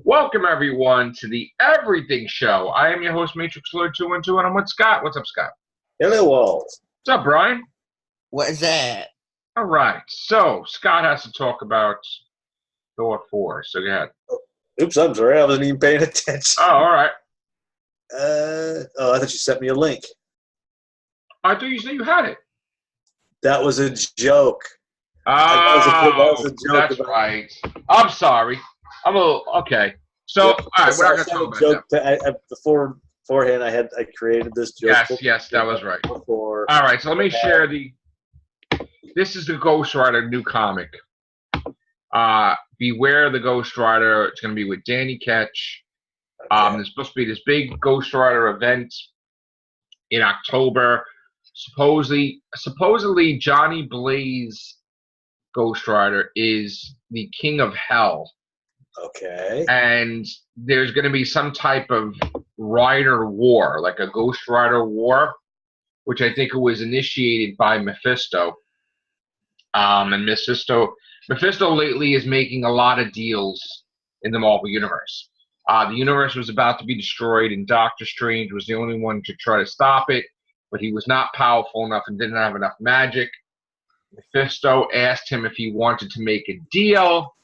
Welcome, everyone, to the Everything Show. I am your host, Matrix Lord 212, and I'm with Scott. What's up, Scott? Hello, all. What's up, Bryan? What is that? All right. So, Scott has to talk about Thor 4. So, go ahead. Oops, I'm sorry. I wasn't even paying attention. Oh, all right. I thought you sent me a link. I thought you said you had it. That was a joke. Oh, that was a joke that's right. I'm sorry. I'm a little, okay. So, Yep. all right, we're not going to talk about that. Beforehand, I created this joke. Yes, that was right. Before. All right, so let me share this is the Ghost Rider new comic. Beware the Ghost Rider. It's going to be with Danny Ketch. Okay. There's supposed to be this big Ghost Rider event in October. Supposedly Johnny Blaze Ghost Rider is the king of hell. Okay. And there's going to be some type of rider war, like a Ghost Rider war, which I think was initiated by Mephisto. And Mephisto lately is making a lot of deals in the Marvel Universe. The universe was about to be destroyed, and Doctor Strange was the only one to try to stop it, but he was not powerful enough and didn't have enough magic. Mephisto asked him if he wanted to make a deal,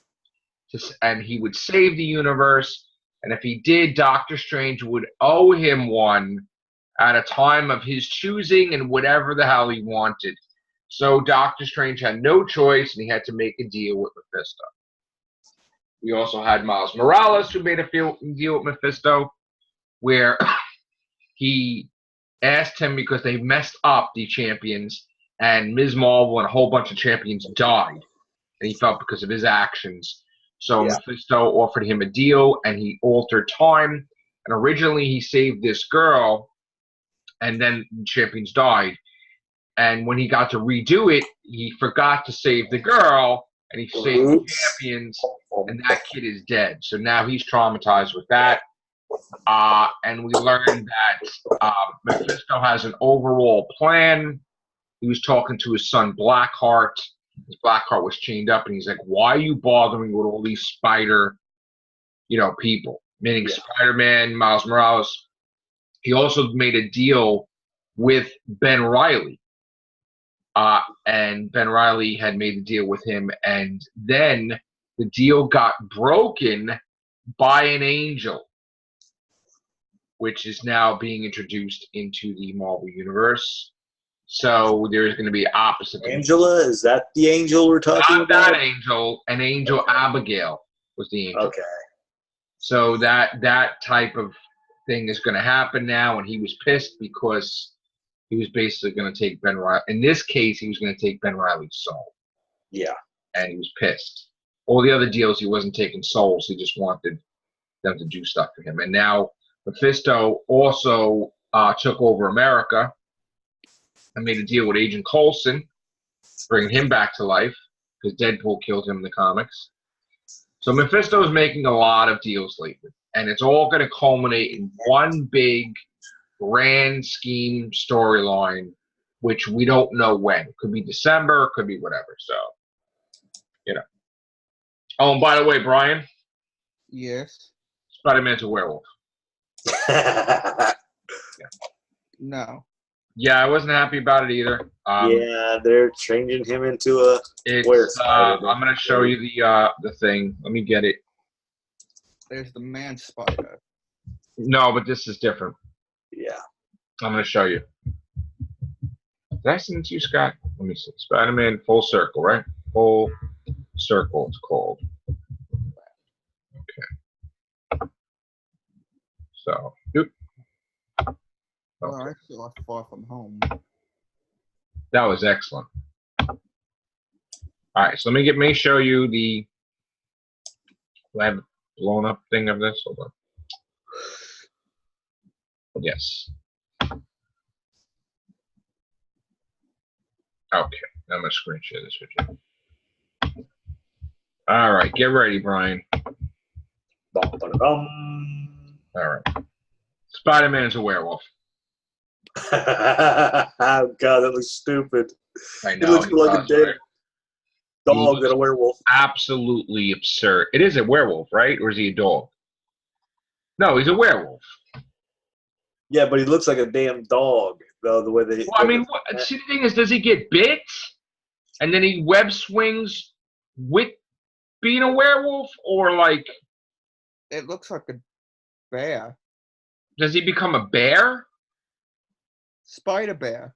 and he would save the universe, and if he did, Doctor Strange would owe him one at a time of his choosing and whatever the hell he wanted. So Doctor Strange had no choice, and he had to make a deal with Mephisto. We also had Miles Morales, who made a deal with Mephisto, where he asked him because they messed up the champions, and Ms. Marvel and a whole bunch of champions died, and he felt because of his actions. So Mephisto offered him a deal, and he altered time. And originally he saved this girl, and then the champions died. And when he got to redo it, he forgot to save the girl, and he saved the champions, and that kid is dead. So now he's traumatized with that. And we learned that Mephisto has an overall plan. He was talking to his son Blackheart. His Blackheart was chained up, and he's like, "Why are you bothering with all these spider, people?" Meaning Spider-Man, Miles Morales. He also made a deal with Ben Reilly, and Ben Reilly had made a deal with him, and then the deal got broken by an angel, which is now being introduced into the Marvel Universe. So there's going to be opposite. Angela? Is that the angel we're talking about? Not that angel. An angel Abigail was the angel. Okay. So that type of thing is going to happen now, and he was pissed because he was basically going to take Ben Reilly. In this case, he was going to take Ben Reilly's soul. Yeah. And he was pissed. All the other deals, he wasn't taking souls. He just wanted them to do stuff for him. And now Mephisto also took over America. I made a deal with Agent Coulson, bringing him back to life, because Deadpool killed him in the comics. So Mephisto is making a lot of deals lately, and it's all going to culminate in one big, grand scheme storyline, which we don't know when. It could be December, it could be whatever. So, Oh, and by the way, Bryan. Yes. Spider-Man's a werewolf. No. Yeah, I wasn't happy about it either. Yeah, they're changing him into a werewolf. I'm going to show you the thing. Let me get it. There's the man spider. No, but this is different. Yeah. I'm going to show you. Did I send it to you, Scott? Let me see. Spider-Man Full Circle, right? Full Circle, it's called. Okay. So, doop. Well, I feel like Far From Home. That was excellent. All right, so let me show you the. Do I have a blown up thing of this? Hold on. Yes. Okay, I'm gonna screen share this with you. All right, get ready, Bryan. All right. Spider-Man's a werewolf. Oh, God, that looks stupid. I know. He looks like a dead dog and a werewolf. Absolutely absurd. It is a werewolf, right? Or is he a dog? No, he's a werewolf. Yeah, but he looks like a damn dog, though, the way they... Well, I mean, see, the thing is, does he get bit? And then he web swings with being a werewolf? Or, like... It looks like a bear. Does he become a bear? Spider bear.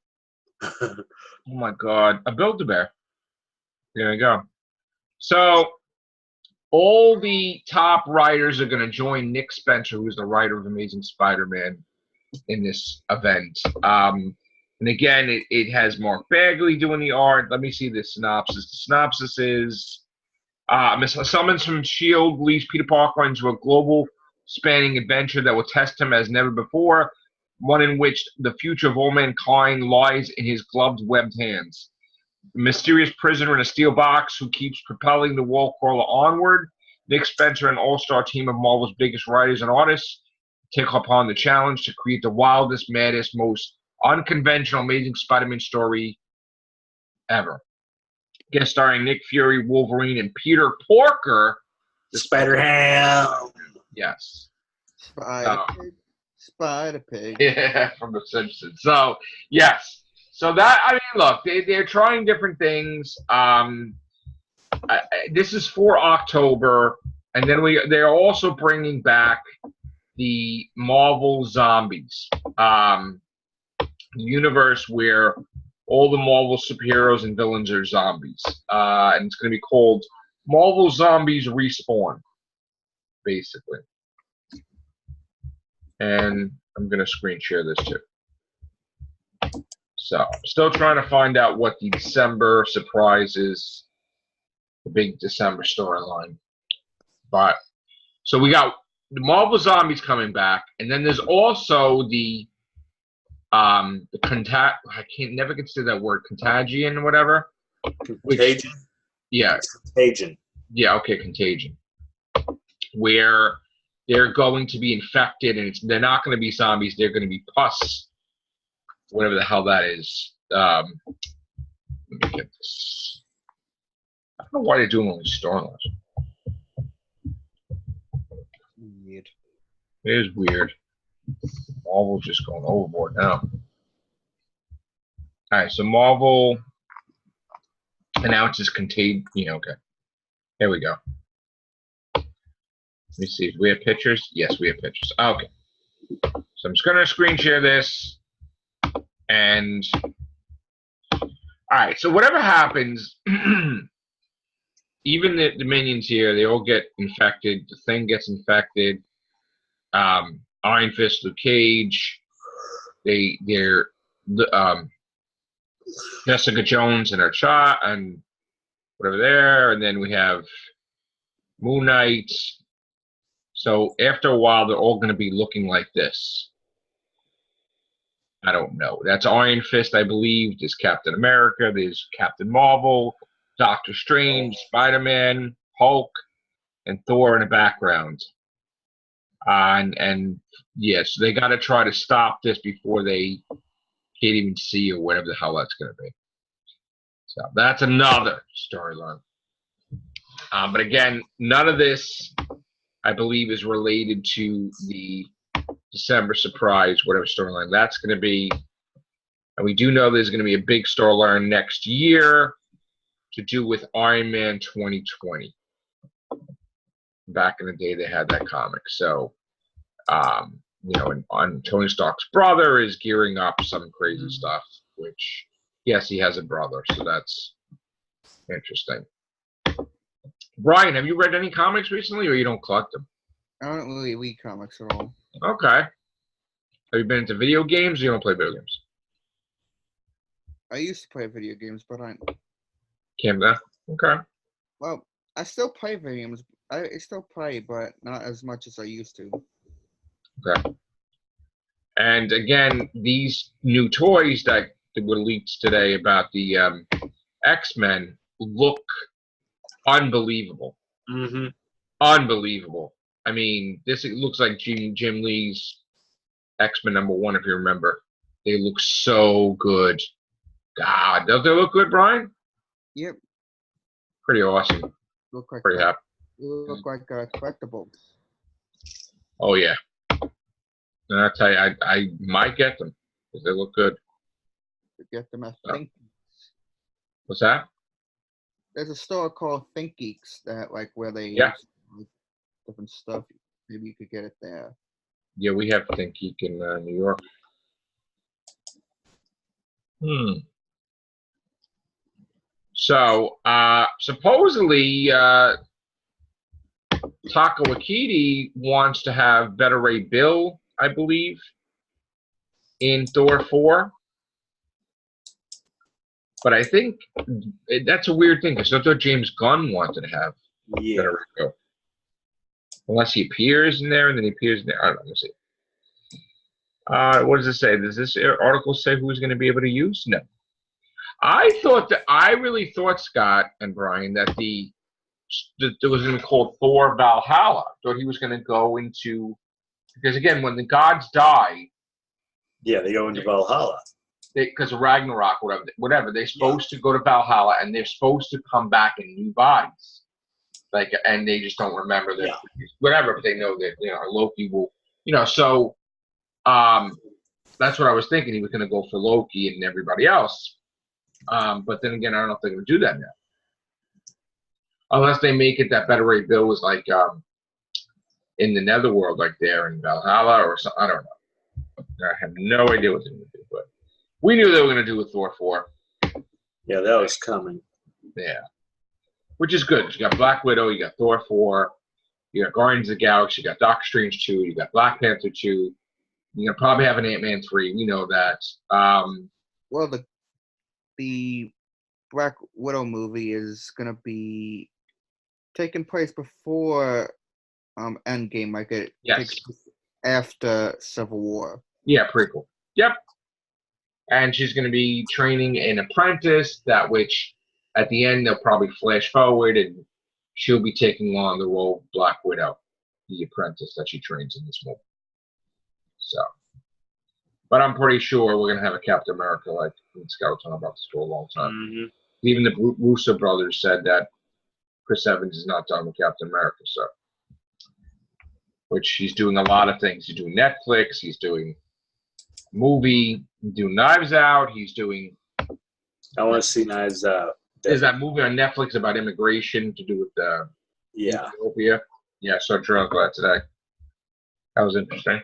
Oh, my God. A Build-A-Bear. There you go. So, all the top writers are going to join Nick Spencer, who's the writer of Amazing Spider-Man, in this event. And again, it has Mark Bagley doing the art. Let me see the synopsis. The synopsis is, summons from S.H.I.E.L.D. leads Peter Parker into a global spanning adventure that will test him as never before, one in which the future of all mankind lies in his gloved, webbed hands. A mysterious prisoner in a steel box who keeps propelling the wall crawler onward. Nick Spencer, an all-star team of Marvel's biggest writers and artists, take upon the challenge to create the wildest, maddest, most unconventional Amazing Spider-Man story ever. Guest starring Nick Fury, Wolverine, and Peter Porker. The Spider-Ham. Yes. Spider-Pig. Spider-Pig. Yeah, from The Simpsons. So, yes. So that, I mean, look, they're trying different things. This is for October. And then they're also bringing back the Marvel Zombies universe where all the Marvel superheroes and villains are zombies. And it's going to be called Marvel Zombies Respawn, basically. And I'm going to screen share this too. So, still trying to find out what the December surprise is, the big December storyline. But, so we got the Marvel Zombies coming back, and then there's also the I never can say that word, Contagion or whatever. Contagion? Yeah. Contagion. Yeah, okay, Contagion. Where they're going to be infected, and they're not going to be zombies, they're going to be pus, whatever the hell that is. Let me get this. I don't know why they're doing all these storylines. Weird. It is weird. Marvel's just going overboard now. Alright, so Marvel announces Contagion. Okay. Here we go. Let me see. Do we have pictures? Yes, we have pictures. Okay. So I'm just going to screen share this. And, alright, so whatever happens, even the minions here, they all get infected. The Thing gets infected. Iron Fist, Luke Cage, they're Jessica Jones and her shot and whatever there, and then we have Moon Knight. So after a while, they're all going to be looking like this. I don't know. That's Iron Fist, I believe. There's Captain America. There's Captain Marvel, Doctor Strange, Spider-Man, Hulk, and Thor in the background. And yes, they got to try to stop this before they can't even see or whatever the hell that's going to be. So that's another storyline. But again, none of this, I believe, is related to the December surprise, whatever storyline that's going to be. And we do know there's going to be a big storyline next year to do with Iron Man 2020. Back in the day, they had that comic. So, and Tony Stark's brother is gearing up some crazy stuff, which, yes, he has a brother, so that's interesting. Bryan, have you read any comics recently, or you don't collect them? I don't really read comics at all. Okay. Have you been into video games, or you don't play video games? I used to play video games, but I... Canada? Okay. Well, I still play video games. I still play, but not as much as I used to. Okay. And again, these new toys that were leaked today about the X-Men look unbelievable. Mm-hmm. Unbelievable. I mean, it looks like Jim Lee's X-Men #1, if you remember. They look so good. God, don't they look good, Bryan? Yep. Pretty awesome. Look like Pretty happy. look like collectibles. Oh yeah, And I'll tell you, I might get them because they look good. To get them, I So, think what's that? there's a store called Think Geeks that like where they Yeah. like, different stuff. Maybe you could get it there. Yeah, we have Think Geek in New York. So, supposedly, Taka Waititi wants to have Beta Ray Bill, I believe, in Thor 4. But I think that's a weird thing because I thought James Gunn wanted to have Yeah. Beta Ray Bill. Unless he appears in there and then he appears in there. I don't know. Let me see. What does it say? Does this article say who's going to be able to use? No. I really thought, Scott and Bryan, that it was going to be called Thor Valhalla. I thought he was going to go into, because again, when the gods die, Yeah, they go into Valhalla. Because of Ragnarok, whatever, they're supposed to go to Valhalla and they're supposed to come back in new bodies. Like, and they just don't remember that, whatever, but they know that, Loki will, so, that's what I was thinking. He was going to go for Loki and everybody else. But then again, I don't know if they're going to do that now. Unless they make it that Beta Ray Bill was like in the Netherworld, like there in Valhalla or something. I don't know. I have no idea what they're going to do. But we knew they were going to do with Thor 4. Yeah, that was coming. Yeah. Which is good. You got Black Widow, you got Thor 4, you got Guardians of the Galaxy, you got Doctor Strange 2, you got Black Panther 2. You're going to probably have an Ant-Man 3. We know that. Well, the Black Widow movie is gonna be taking place before Endgame, like it takes place after Civil War. Yeah, prequel. Yep. And she's going to be training an apprentice, that which at the end they'll probably flash forward and she'll be taking on the role of Black Widow, the apprentice that she trains in this movie. So, but I'm pretty sure we're going to have a Captain America, like Scott was talking about this for a long time. Mm-hmm. Even the Russo brothers said that Chris Evans is not done with Captain America, so. Which he's doing a lot of things. He's doing Netflix, he's doing movie, doing Knives Out, he's doing. I want to see Knives Out. There's that movie on Netflix about immigration to do with Ethiopia. Yeah, I saw a trailer for that today. That was interesting.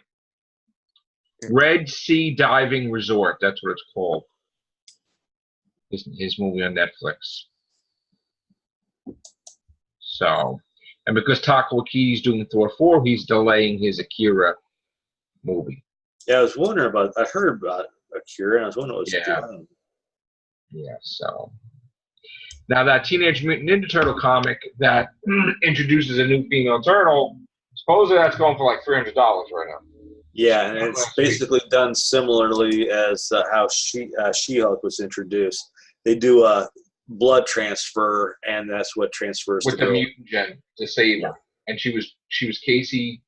Red Sea Diving Resort, that's what it's called. His movie on Netflix. So, and because Taka Waititi's doing Thor 4, he's delaying his Akira movie. Yeah, I was wondering I heard about Akira, and I was wondering what was doing. Yeah, so. Now that Teenage Mutant Ninja Turtle comic that introduces a new female turtle, supposedly that's going for like $300 right now. Yeah, and it's basically done similarly as how She-Hulk was introduced. They do a blood transfer, and that's what transfers with to the mutant gen to save her. And she was Casey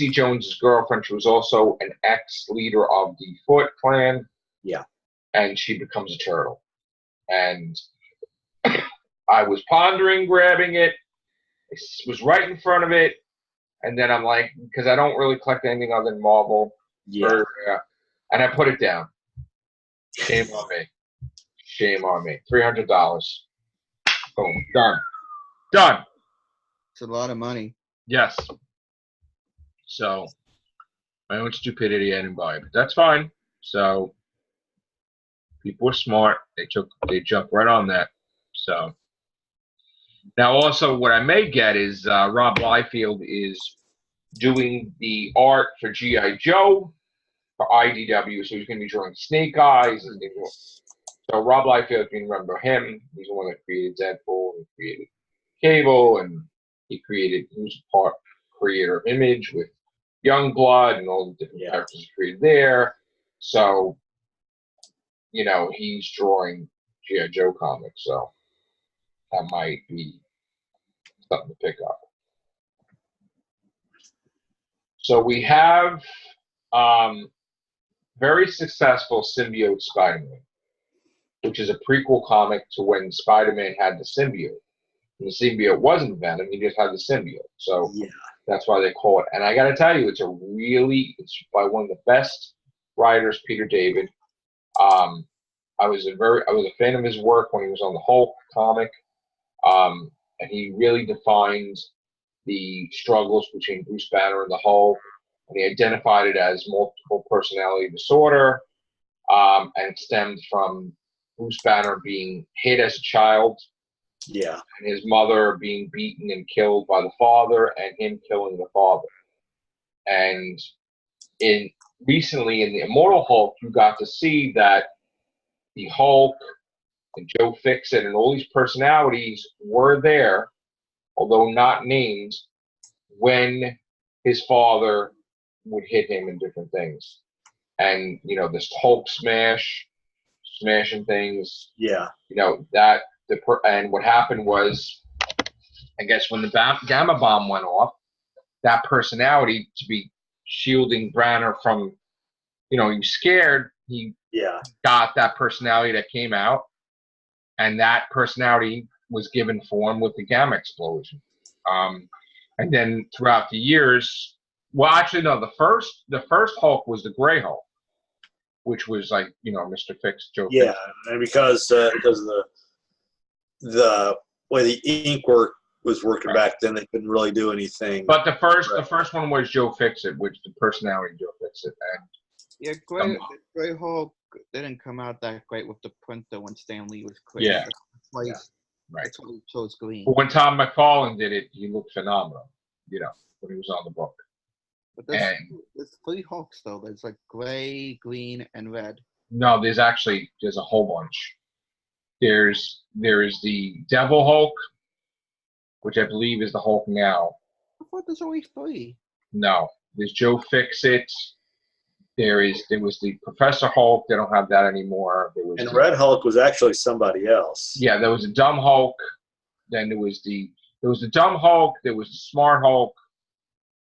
Jones's girlfriend. She was also an ex-leader of the Foot Clan. Yeah. And she becomes a turtle. And I was pondering grabbing it. It was right in front of it. And then I'm like, because I don't really collect anything other than Marvel. Yeah. And I put it down. Shame on me. Shame on me. $300. Boom. Done. It's a lot of money. Yes. So, my own stupidity, I didn't buy it. But that's fine. So, people were smart. They jumped right on that. So, now also what I may get is Rob Liefeld is doing the art for G.I. Joe for IDW. So, he's going to be drawing Snake Eyes. So, Rob Liefeld, you can remember him. He's the one that created Deadpool and created Cable, and he was a part creator of Image with Youngblood and all the different characters he created there. So, he's drawing G.I. Joe comics, so that might be something to pick up. So we have very successful Symbiote Spider-Man, which is a prequel comic to when Spider-Man had the symbiote. And the symbiote wasn't Venom, he just had the symbiote. So That's why they call it. And I got to tell you, it's by one of the best writers, Peter David. I was a fan of his work when he was on the Hulk comic, and he really defined the struggles between Bruce Banner and the Hulk, and he identified it as multiple personality disorder, and it stemmed from Bruce Banner being hit as a child, Yeah. and his mother being beaten and killed by the father, and him killing the father. And recently in the Immortal Hulk, you got to see that the Hulk and Joe Fixit and all these personalities were there, although not named, when his father would hit him in different things. And, this Hulk smashing things. Yeah. And what happened was, I guess when the gamma bomb went off, that personality to be shielding Banner from, he was scared. He got that personality that came out, and that personality was given form with the gamma explosion. And then throughout the years, well, actually, no, the first Hulk was the Gray Hulk, which was like, Mr. Fix, Joe Fix. Yeah, and because of the way the ink was working back then, they couldn't really do anything. But the first one was Joe Fixit, which the personality Joe Fixit. And yeah, Gray Hulk didn't come out that great with the printer when Stan Lee was creating. Yeah. Right. That's why he chose green. But when Tom McFarlane did it, he looked phenomenal, when he was on the book. But there's 3 Hulks, though. There's like gray, green, and red. No, there's a whole bunch. There is the Devil Hulk, which I believe is the Hulk now. I thought there's only 3. No, there's Joe Fixit. There was the Professor Hulk. They don't have that anymore. And Red Hulk was actually somebody else. Yeah, there was a dumb Hulk. Then there was the dumb Hulk. There was the smart Hulk.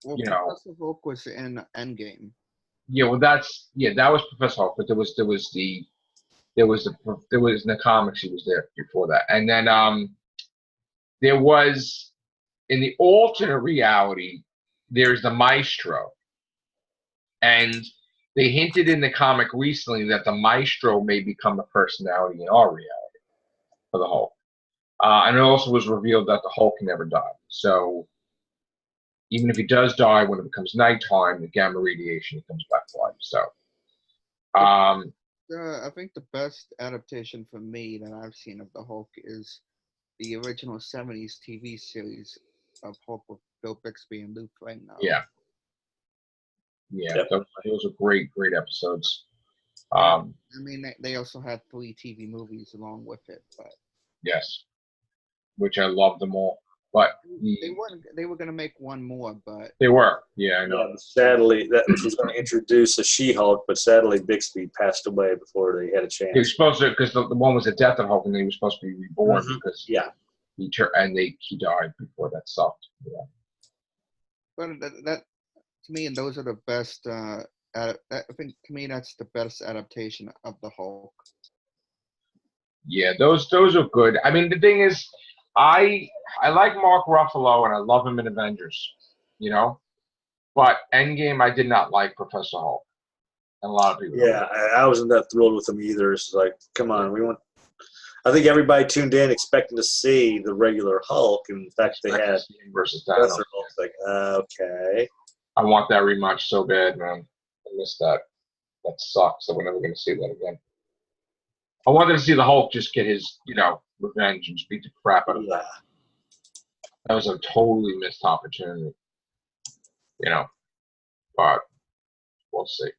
Well, Professor Hulk was in Endgame. Yeah, well, that was Professor Hulk, but there was in the comics he was there before that, and then there was in the alternate reality there's the Maestro, and they hinted in the comic recently that the Maestro may become a personality in our reality for the Hulk, and it also was revealed that the Hulk never died. So even if he does die, when it becomes nighttime, the gamma radiation comes back to life. So, I think the best adaptation for me that I've seen of the Hulk is the original 70s TV series of Hulk with Bill Bixby and Lou Ferrigno. Yeah, those are great episodes. I mean, they also had 3 TV movies along with it, but yes, which I love them all. But they were going to make one more, but they were. Yeah, I know. Yeah, sadly, that was going to introduce a She-Hulk, but sadly Bixby passed away before they had a chance. He was supposed to, because the one was a death of Hulk, and he was supposed to be reborn because he died before. That sucked. Yeah. But that to me, and those are the best. I think to me that's the best adaptation of the Hulk. Yeah, those are good. I mean, the thing is, I like Mark Ruffalo and I love him in Avengers, but Endgame I did not like Professor Hulk, and a lot of people. Yeah, I wasn't that thrilled with him either. It's like, come on, I think everybody tuned in expecting to see the regular Hulk, and in fact they had versus Thanos. Hulk. Like, okay. I want that rematch so bad, man. I missed that. That sucks. So we're never going to see that again. I wanted to see the Hulk just get his, revenge and just beat the crap out of that. That was a totally missed opportunity, but we'll see.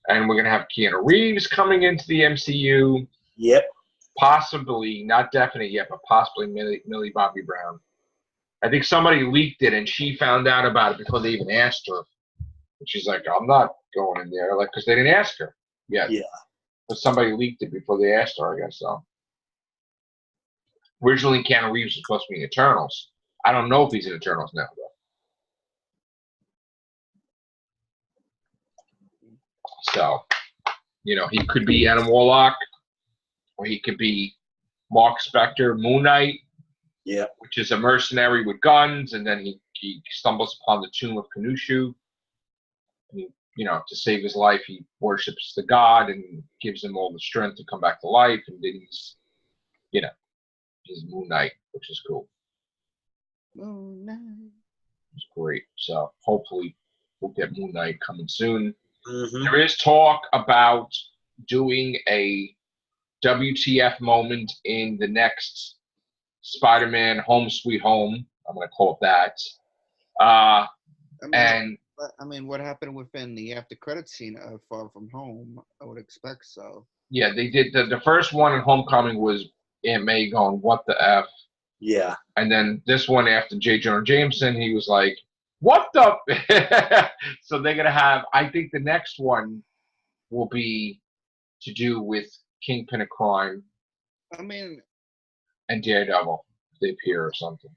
And we're going to have Keanu Reeves coming into the MCU. Yep. Possibly, not definite yet, but possibly Millie Bobby Brown. I think somebody leaked it and she found out about it before they even asked her. And she's like, I'm not going in there, because they didn't ask her yet. Yeah. But somebody leaked it before they asked her, I guess so. Originally, Keanu Reeves was supposed to be in Eternals. I don't know if he's in Eternals now, though. So, he could be Adam Warlock, or he could be Mark Spector, Moon Knight, yeah, which is a mercenary with guns, and then he he stumbles upon the tomb of Khonshu. And, to save his life, he worships the god and gives him all the strength to come back to life. And then he's Moon Knight, which is cool. Moon Knight. It's great. So hopefully we'll get Moon Knight coming soon. Mm-hmm. There is talk about doing a WTF moment in the next Spider-Man Home Sweet Home. I'm going to call it that. What happened within the after credit scene of Far From Home? I would expect so. Yeah, they did. The first one in Homecoming was Aunt May going, "What the F?" Yeah. And then this one after J. Jonah Jameson, he was like, "What the?" So they're going to have, I think the next one will be to do with Kingpin of Crime. And Daredevil, if they appear or something.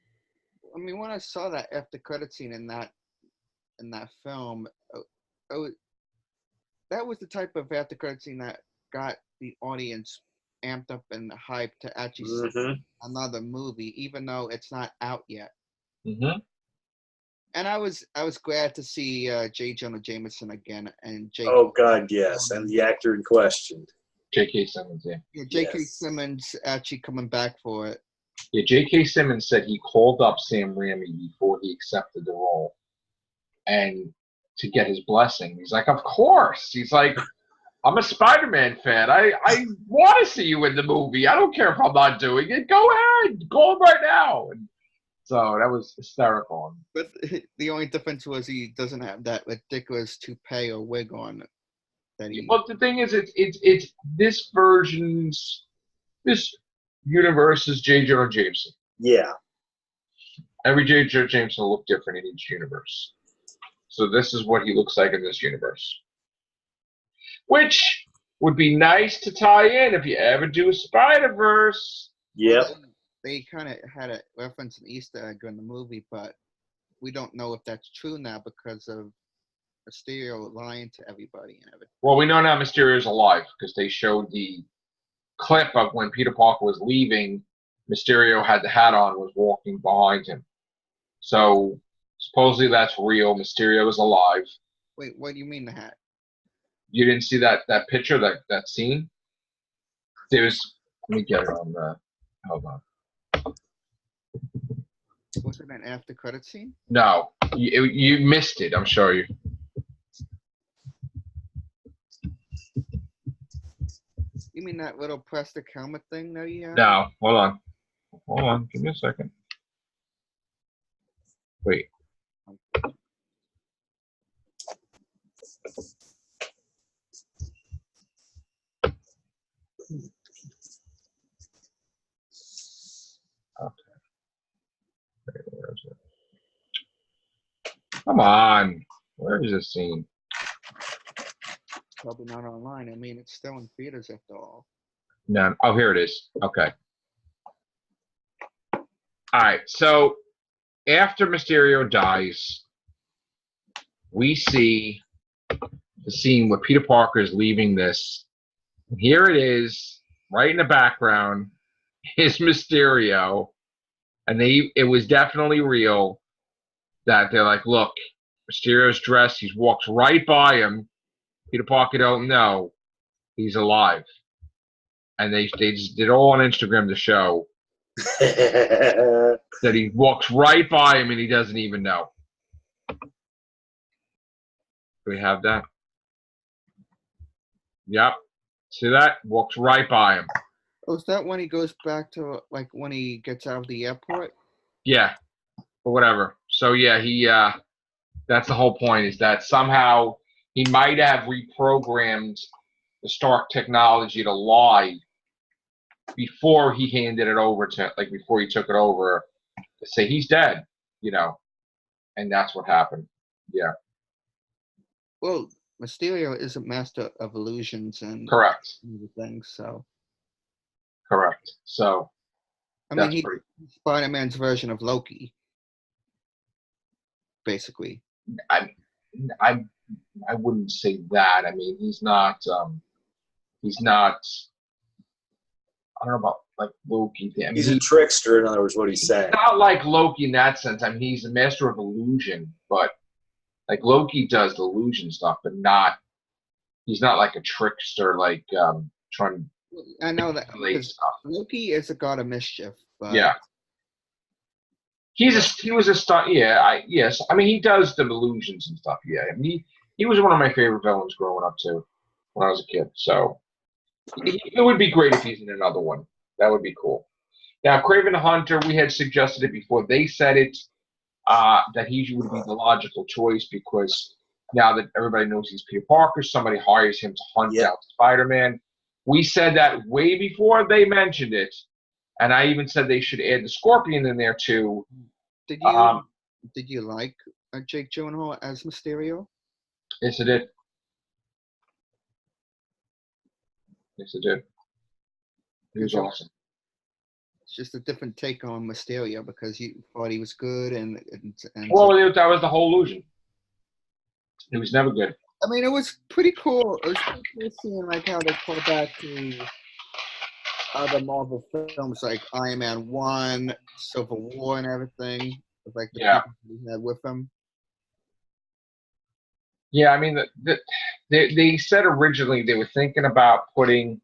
When I saw that after credit scene in that film, that was the type of after credit scene that got the audience amped up and hyped to actually see another movie, even though it's not out yet. Mm-hmm. And I was glad to see J. Jonah Jameson again and J.K. Oh God, yes, and the actor in question. J.K. Simmons, yeah. J.K. Simmons actually coming back for it. Yeah, J.K. Simmons said he called up Sam Raimi before he accepted the role, and to get his blessing. He's like, "Of course." He's like, "I'm a Spider-Man fan. I want to see you in the movie. I don't care if I'm not doing it. Go ahead, call him right now." And so that was hysterical. But the only difference was he doesn't have that ridiculous toupee or wig on. But the thing is, it's this universe's J. Jonah Jameson. Yeah. Every J. Jonah Jameson will look different in each universe. So this is what he looks like in this universe. Which would be nice to tie in if you ever do a Spider-Verse. Yep. They kind of had a reference an Easter egg in the movie, but we don't know if that's true now because of Mysterio lying to everybody and everything. Well, we know now Mysterio's alive because they showed the clip of when Peter Parker was leaving. Mysterio had the hat on, was walking behind him. So supposedly that's real. Mysterio is alive. Wait, what do you mean the hat? You didn't see that picture, that scene? Let me get it on the. Hold on. Was it an after credit scene? No, you missed it. I'm sure you. You mean that little plastic helmet thing that you have? No, hold on. Give me a second. Wait. Okay. Where is it? Come on. Where is this scene? Probably not online. It's still in theaters after all. No. Oh, here it is. Okay. All right. So after Mysterio dies, we see the scene where Peter Parker is leaving this. And here it is, right in the background, is Mysterio. And it was definitely real that they're like, look, Mysterio's dressed. He walks right by him. Peter Parker don't know he's alive. And they just did all on Instagram to show that he walks right by him and he doesn't even know. Do we have that? Yep. See that? Walks right by him. Oh, is that when he goes back to, when he gets out of the airport? Yeah. Or whatever. So, yeah, that's the whole point, is that somehow he might have reprogrammed the Stark technology to lie before he handed it over before he took it over, to say he's dead, and that's what happened. Yeah. Well, Mysterio is a master of illusions and Correct. things, so. Correct. So. He's Spider-Man's version of Loki, basically. I wouldn't say that. He's not. I don't know about like Loki. I mean, He's a trickster, in other words, what he's saying. Not like Loki in that sense. I mean, he's a master of illusion, but like Loki does the illusion stuff, but he's not like a trickster, like trying I know that to manipulate stuff. Loki is a god of mischief, but Yeah. He was a star. Yeah, yes. I mean, he does the illusions and stuff. Yeah, I mean, he was one of my favorite villains growing up too, when I was a kid. So it would be great if he's in another one. That would be cool. Now, Kraven the Hunter, we had suggested it before. They said it that he would be the logical choice because now that everybody knows he's Peter Parker, somebody hires him to hunt down Spider-Man. We said that way before they mentioned it, and I even said they should add the Scorpion in there too. Did you like Jake Gyllenhaal as Mysterio? Yes, it did. Yes, it did. He was awesome. It's just a different take on Mysterio because you thought he was good and well, that was the whole illusion. He was never good. I mean, it was pretty cool. It was pretty cool seeing like how they called back to other Marvel films like Iron Man 1, Civil War, and everything. With, like the people he had with him. Yeah, I mean, they said originally they were thinking about putting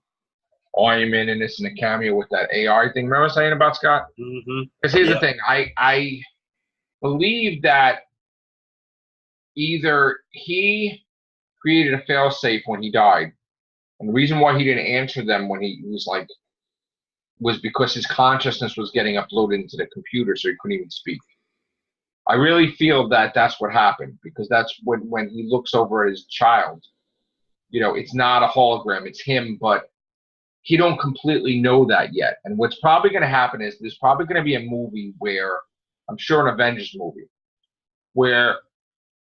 Iron Man in this in a cameo with that AI thing. Remember I was saying about Scott? Mm-hmm. Because here's the thing, I believe that either he created a failsafe when he died, and the reason why he didn't answer them when he was because his consciousness was getting uploaded into the computer, so he couldn't even speak. I really feel that that's what happened because that's when he looks over at his child, it's not a hologram, it's him, but he don't completely know that yet. And what's probably going to happen is there's probably going to be a movie where, I'm sure an Avengers movie, where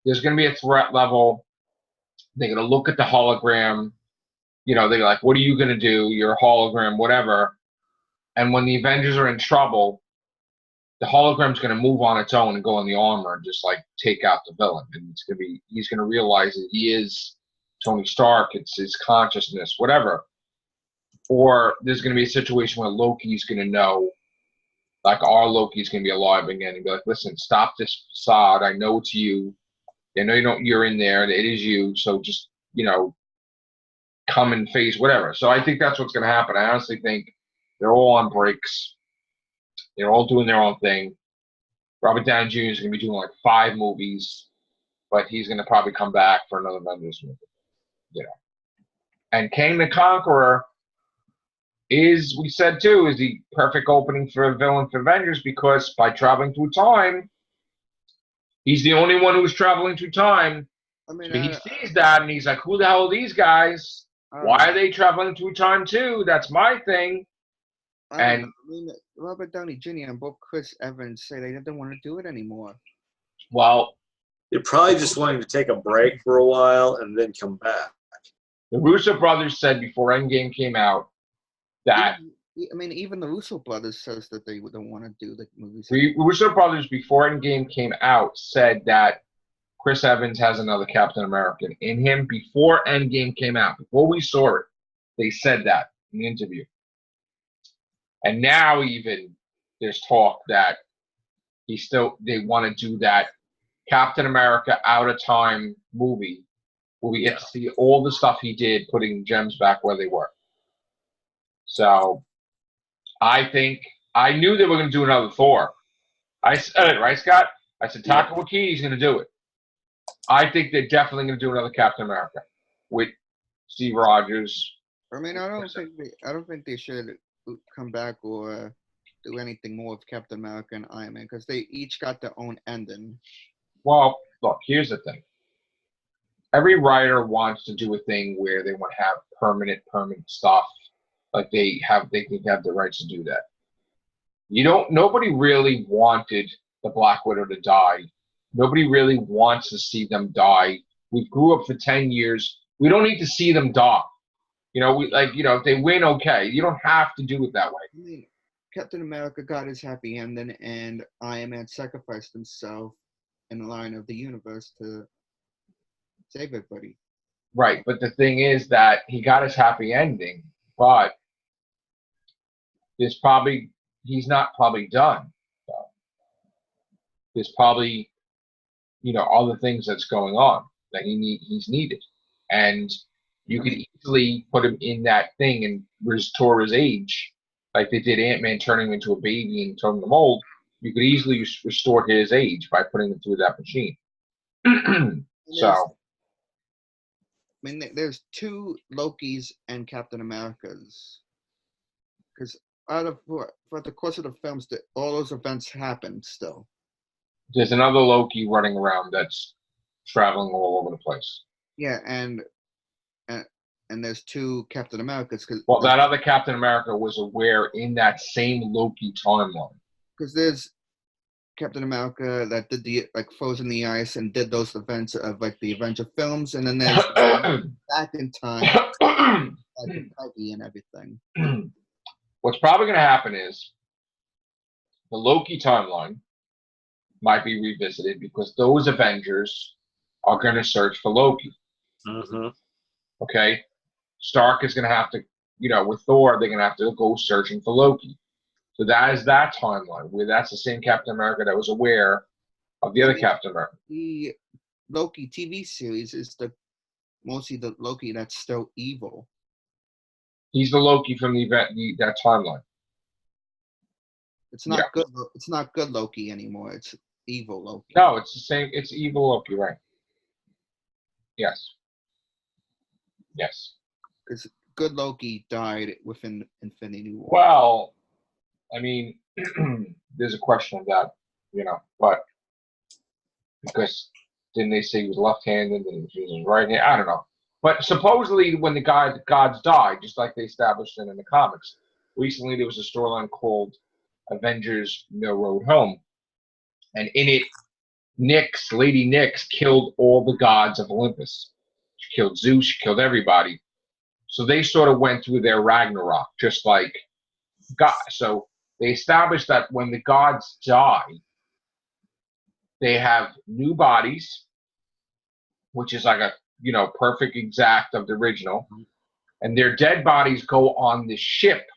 there's going to be a threat level. They're going to look at the hologram. They're like, what are you going to do? You're a hologram, whatever. And when the Avengers are in trouble, the hologram's going to move on its own and go in the armor and just like take out the villain. And he's going to realize that he is Tony Stark. It's his consciousness, whatever. Or there's going to be a situation where Loki's going to know, like our Loki's going to be alive again and be like, listen, stop this facade. I know it's you. I know you're in there and it is you. So just, come and face whatever. So I think that's what's going to happen. I honestly think they're all on breaks. They're all doing their own thing. Robert Downey Jr. is going to be doing like 5 movies, but he's going to probably come back for another Avengers movie. And Kang the Conqueror is, we said too, is the perfect opening for a villain for Avengers because by traveling through time, he's the only one who's traveling through time. I mean, so he sees that and he's like, who the hell are these guys? Why are they traveling through time too? That's my thing. I mean, Robert Downey Jr. and both Chris Evans say they didn't want to do it anymore. Well, they're probably just wanting to take a break for a while and then come back. The Russo brothers said before Endgame came out that... I mean, even the Russo brothers says that they don't want to do the movies. The Russo brothers, before Endgame came out, said that Chris Evans has another Captain America in him. Before Endgame came out, before we saw it, they said that in the interview. And now even there's talk that they want to do that Captain America Out of Time movie where we get to see all the stuff he did, putting gems back where they were. So I knew they were going to do another Thor. I said it, right, Scott? I said Taika Waititi's going to do it. I think they're definitely going to do another Captain America with Steve Rogers. I mean, I don't think they should come back or do anything more with Captain America and Iron Man because they each got their own ending. Well, look, here's the thing. Every writer wants to do a thing where they want to have permanent stuff. Like they can have the rights to do that. Nobody really wanted the Black Widow to die. Nobody really wants to see them die. We grew up for 10 years. We don't need to see them die. If they win, okay. You don't have to do it that way. I mean, Captain America got his happy ending, and Iron Man sacrificed himself in the line of the universe to save everybody. Right, but the thing is that he got his happy ending, but he's not probably done. So there's probably, other things that's going on that he's needed. And you could easily put him in that thing and restore his age, like they did Ant-Man turning him into a baby and turning the mold. You could easily restore his age by putting him through that machine. So, there's 2 Lokis and Captain Americas. Because for the course of the films, all those events happened still. there's another Loki running around that's traveling all over the place. Yeah, and there's 2 Captain Americas. Well, that other Captain America was aware in that same Loki timeline. Because there's Captain America that did the froze in the ice and did those events of the Avenger films, and then there's back in time, Peggy and everything. What's probably going to happen is the Loki timeline might be revisited because those Avengers are going to search for Loki. Mm-hmm. Okay? Stark is going to have to, with Thor, they're going to have to go searching for Loki. So that is that timeline, where that's the same Captain America that was aware of the other Captain America. The Loki TV series is mostly the Loki that's still evil. He's the Loki from that timeline. It's not good. It's not good Loki anymore. It's evil Loki. No, it's the same. It's evil Loki, right? Yes. Yes. Because good Loki died within Infinity War. Well, I mean, there's a question of that, but because didn't they say he was left-handed and he was using his right hand? I don't know. But supposedly when the gods died, just like they established it in the comics, recently there was a storyline called Avengers No Road Home. And in it, Lady Nyx killed all the gods of Olympus. She killed Zeus, she killed everybody. So they sort of went through their Ragnarok, just like God. So they established that when the gods die, they have new bodies, which is like a perfect exact of the original, and their dead bodies go on the ship,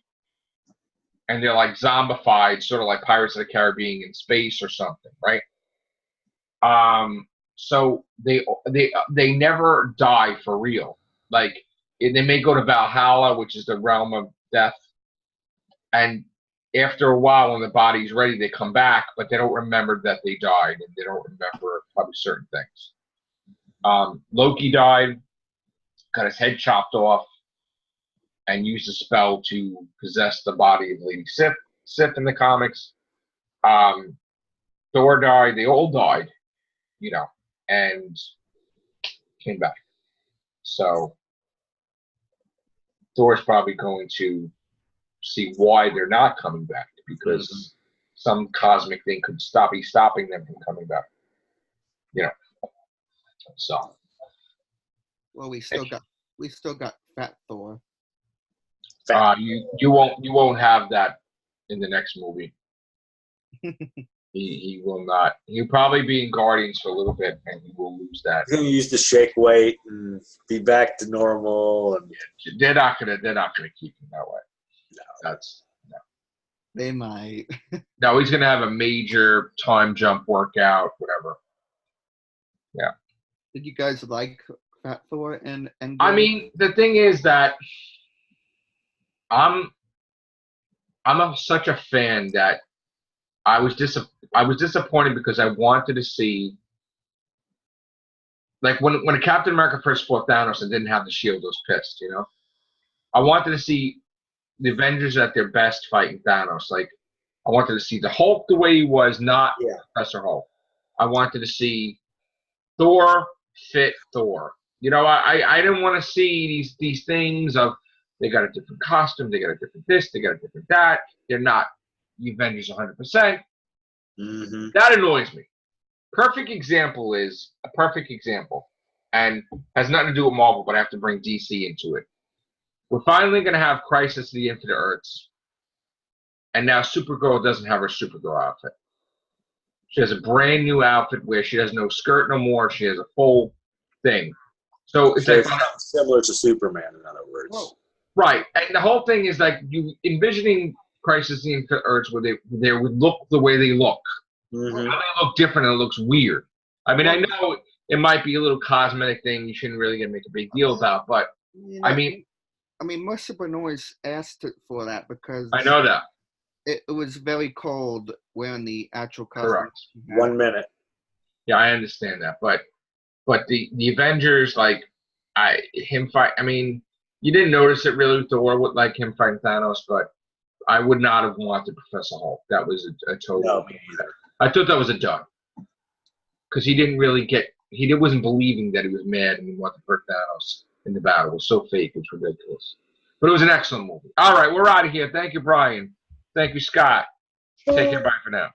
and they're like zombified, sort of like Pirates of the Caribbean in space or something, right? So they never die for real. Like they may go to Valhalla, which is the realm of death, and after a while, when the body's ready, they come back, but they don't remember that they died, and they don't remember probably certain things. Loki died, got his head chopped off, and used a spell to possess the body of Lady Sif in the comics. Thor died. They all died, and came back. So Thor's probably going to see why they're not coming back, because some cosmic thing could be stopping them from coming back. So. Well, we still got Fat Thor. You won't have that in the next movie. he will not. He'll probably be in Guardians for a little bit, and he will lose that. He's gonna use the shake weight and be back to normal. And they're not gonna keep him that way. No. They might. No, he's gonna have a major time jump workout, whatever. Yeah. Did you guys like Fat Thor and I mean, the thing is that I'm such a fan that I was disappointed because I wanted to see, like when Captain America first fought Thanos and didn't have the shield, I was pissed, I wanted to see the Avengers at their best fighting Thanos. Like, I wanted to see the Hulk the way he was, not Professor Hulk. I wanted to see Thor fit Thor. I didn't want to see these things of they got a different costume, they got a different this, they got a different that. They're not the Avengers 100%. mm-hmm. That annoys me. Perfect example, and has nothing to do with Marvel, but I have to bring DC into it. We're finally going to have Crisis of the Infinite Earths, and now Supergirl doesn't have her Supergirl outfit. She has a brand new outfit where she has no skirt no more. She has a full thing. So it's like similar to Superman, in other words. Right. And the whole thing is like you envisioning Crisis on Infinite Earths where they would look the way they look. Mm-hmm. Now they look different and it looks weird. I mean, I know it might be a little cosmetic thing you shouldn't really make a big deal about, but I mean, Mr. Benoist asked for that because I know that. It was very cold wearing the actual costume. Correct. 1 minute. Yeah, I understand that, but the Avengers, like him fight. I mean, you didn't notice it really with Thor, with like him fighting Thanos, but I would not have wanted Professor Hulk. That was a total. No, me either. I thought that was a dud because he didn't really get. He wasn't believing that he was mad and he wanted to hurt Thanos in the battle. It was so fake. It's ridiculous. But it was an excellent movie. All right, we're out of here. Thank you, Bryan. Thank you, Scott. Take care. Bye for now.